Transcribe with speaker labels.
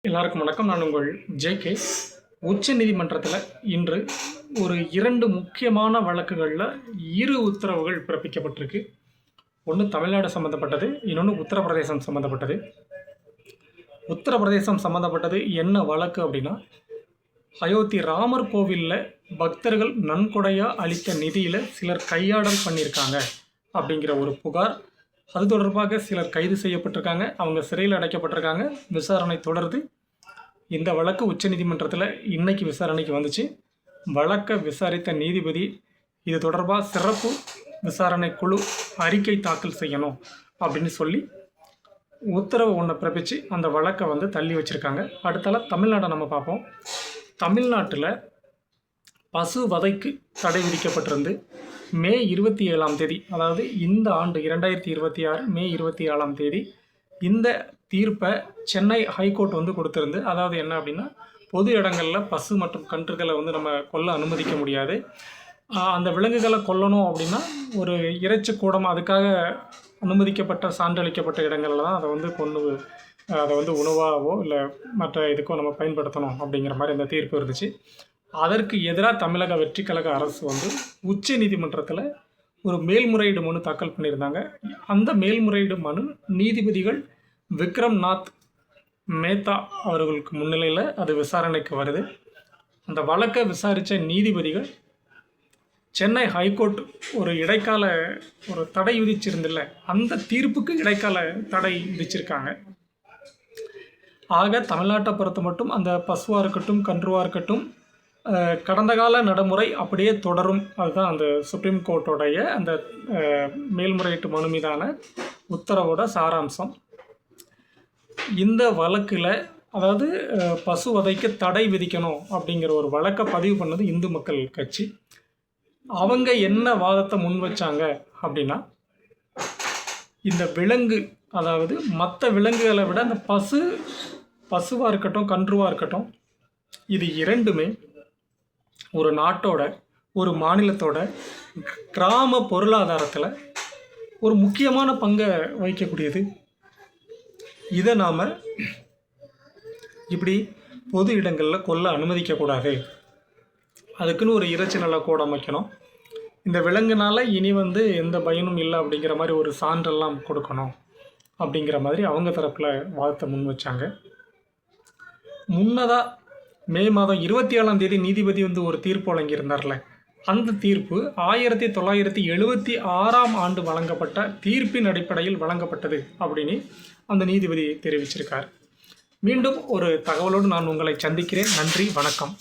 Speaker 1: எல்லாருக்கும் வணக்கம். நான் உங்கள் ஜேகே. உச்ச நீதிமன்றத்தில் இன்று ஒரு 2 முக்கியமான வழக்குகளில் 2 உத்தரவுகள் பிறப்பிக்கப்பட்டிருக்கு. ஒன்று தமிழ்நாடு சம்மந்தப்பட்டது, இன்னொன்று உத்தரப்பிரதேசம் சம்மந்தப்பட்டது. உத்தரப்பிரதேசம் சம்மந்தப்பட்டது என்ன வழக்கு அப்படின்னா, அயோத்தி ராமர் கோவிலில் பக்தர்கள் நன்கொடையாக அளித்த நிதியில் சிலர் கையாடல் பண்ணியிருக்காங்க அப்படிங்கிற ஒரு புகார். அது தொடர்பாக சிலர் கைது செய்யப்பட்டிருக்காங்க, அவங்க சிறையில் அடைக்கப்பட்டிருக்காங்க. விசாரணை தொடருது. இந்த வழக்கு உச்சநீதிமன்றத்தில் இன்னைக்கு விசாரணைக்கு வந்துச்சு. வழக்கை விசாரித்த நீதிபதி இது தொடர்பாக சிறப்பு விசாரணை குழு அறிக்கை தாக்கல் செய்யணும் அப்படின்னு சொல்லி உத்தரவு ஒன்றை பிறப்பிச்சு அந்த வழக்கை தள்ளி வச்சுருக்காங்க. அடுத்தால தமிழ்நாட்டை நம்ம பார்ப்போம். தமிழ்நாட்டில் பசு வதைக்கு தடை விதிக்கப்பட்டிருந்து மே 27ஆம் தேதி, அதாவது இந்த ஆண்டு 2026 மே 27ஆம் தேதி இந்த தீர்ப்பை சென்னை ஹைகோர்ட் கொடுத்துருந்து. அதாவது என்ன அப்படின்னா, பொது இடங்களில் பசு மற்றும் கன்றுகளை நம்ம கொல்ல அனுமதிக்க முடியாது. அந்த விலங்குகளை கொல்லணும் அப்படின்னா ஒரு இறைச்சி கூடம், அதுக்காக அனுமதிக்கப்பட்ட சான்றளிக்கப்பட்ட இடங்களில் தான் அதை கொண்டு அதை உணவாகவோ இல்லை மற்ற இதுக்கோ நம்ம பயன்படுத்தணும் அப்படிங்கிற மாதிரி அந்த தீர்ப்பு இருந்துச்சு. அதற்கு எதிராக தமிழக வெற்றி கழக அரசு உச்ச நீதிமன்றத்தில் ஒரு மேல்முறையீடு மனு தாக்கல் பண்ணியிருந்தாங்க. அந்த மேல்முறையீடு மனு நீதிபதிகள் விக்ரம் நாத் மேத்தா அவர்களுக்கு முன்னிலையில் அது விசாரணைக்கு வருது. அந்த வழக்கை விசாரித்த நீதிபதிகள் சென்னை ஹைகோர்ட் ஒரு இடைக்கால ஒரு தடை விதிச்சிருந்தில்ல, அந்த தீர்ப்புக்கு இடைக்கால தடை விதிச்சிருக்காங்க. ஆக தமிழ்நாட்டை பொறுத்த மட்டும் அந்த பசுவாக இருக்கட்டும் கன்றுவாக இருக்கட்டும் கடந்த கால நடைமுறை அப்படியே தொடரும். அதுதான் அந்த சுப்ரீம் கோர்ட்டோடைய அந்த மேல்முறையீட்டு மனு மீதான உத்தரவோட சாராம்சம். இந்த வழக்கில் அதாவது பசு வதைக்கு தடை விதிக்கணும் அப்படிங்கிற ஒரு வழக்கை பதிவு பண்ணது இந்து மக்கள் கட்சி. அவங்க என்ன வாதத்தை முன் வச்சாங்க அப்படின்னா, இந்த விலங்கு, அதாவது மற்ற விலங்குகளை விட அந்த பசுவாக இருக்கட்டும் கன்றுவாக இருக்கட்டும், இது இரண்டுமே ஒரு நாட்டோட ஒரு மாநிலத்தோட கிராம பொருளாதாரத்தில் ஒரு முக்கியமான பங்கை வகிக்கக்கூடியது. இதை நாம் இப்படி பொது இடங்களில் கொல்ல அனுமதிக்கக்கூடாது, அதுக்குன்னு ஒரு இறைச்சி நல்ல கூட அமைக்கணும், இந்த விலங்குனால் இனி எந்த பயனும் இல்லை அப்படிங்கிற மாதிரி ஒரு சான்றெல்லாம் கொடுக்கணும் அப்படிங்கிற மாதிரி அவங்க தரப்பில் வாதத்தை முன் வச்சாங்க. முன்னதாக மே மாதம் 27ஆம் தேதி நீதிபதி ஒரு தீர்ப்பு வழங்கியிருந்தார்ல, அந்த தீர்ப்பு 1976ஆம் ஆண்டு வழங்கப்பட்ட தீர்ப்பின் அடிப்படையில் வழங்கப்பட்டது அப்படின்னு அந்த நீதிபதி தெரிவிச்சிருக்கார். மீண்டும் ஒரு தகவலோடு நான் உங்களை சந்திக்கிறேன். நன்றி, வணக்கம்.